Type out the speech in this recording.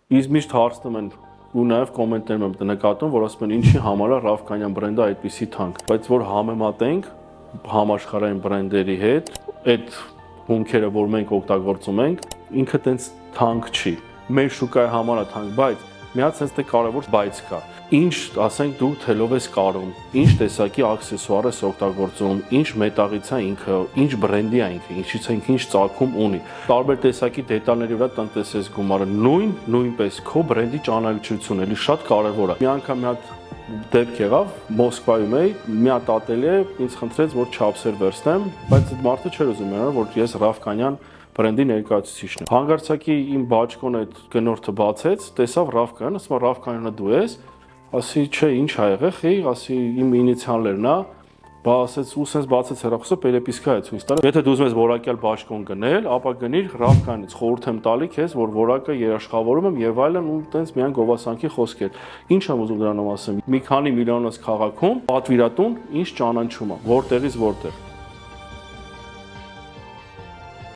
Իսկ միշտ հարցնում են ու նաև կոմենտներում եմ նկատում, որ ասում են ինչի համար է Ravkanyan բրենդը այդպիսի թանկ, բայց որ համեմատենք համաշխարհային բրենդերի հետ, այդ հումքերը, որ մենք օգտագործում ենք, ինքը տենց թանկ չի։ Մեր շուկայի համար է թանկ, բայց միած sense դե կարևոր բայց կա։ Ինչ, ասենք դու թելով ես կարում, ինչ տեսակի աքսեսուար ես օգտագործում, ինչ մետաղից է ինքը, ինչ բրենդի է ինքը, ինչից է ինքը, ինչ ծագում ունի։ Տարբեր տեսակի դետալների վրա տնտեսես գումարը, նույնպես քո բրենդի ճանաչությունը, էլի շատ կարևոր է։ Մի անգամ մի հատ դեպք եղավ, Մոսկվայում էի, մի հատ ատելյե ինձ խնդրեց, որ չափսեր վերցնեմ, բայց այդ մարդը չէր ուզում իմանալ, որ ես Ravkanyan բրենդի ներկայացուցիչն եմ։ Հանգարցակի իմ բաճկոն այդ գնորդը բացեց, տեսավ Ravkanyan, ասում է Ravkanyan-ը դու ես, ասի չէ, ինչ ա եղել, ասի իմ ինիցիալներն է, բա ասեց ու sense բացեց հեռախոսը, պերեպիսկա է ցույց տալը։ Եթե դու ուզում ես որակյալ բաճկոն գնել, ապա գնիր Ravkanyan-ից, խորհուրդ եմ տալի քեզ, որ որակը երաշխավորում եմ եւ այլն ու տենց միայն գովասանքի խոսքեր։ Ինչ եմ ուզում դրանով ասեմ։ Մի քանի միլիոնոց քաղաքում պատվիրատուն ինչ ճանաչում է, որտեղից որտեղ։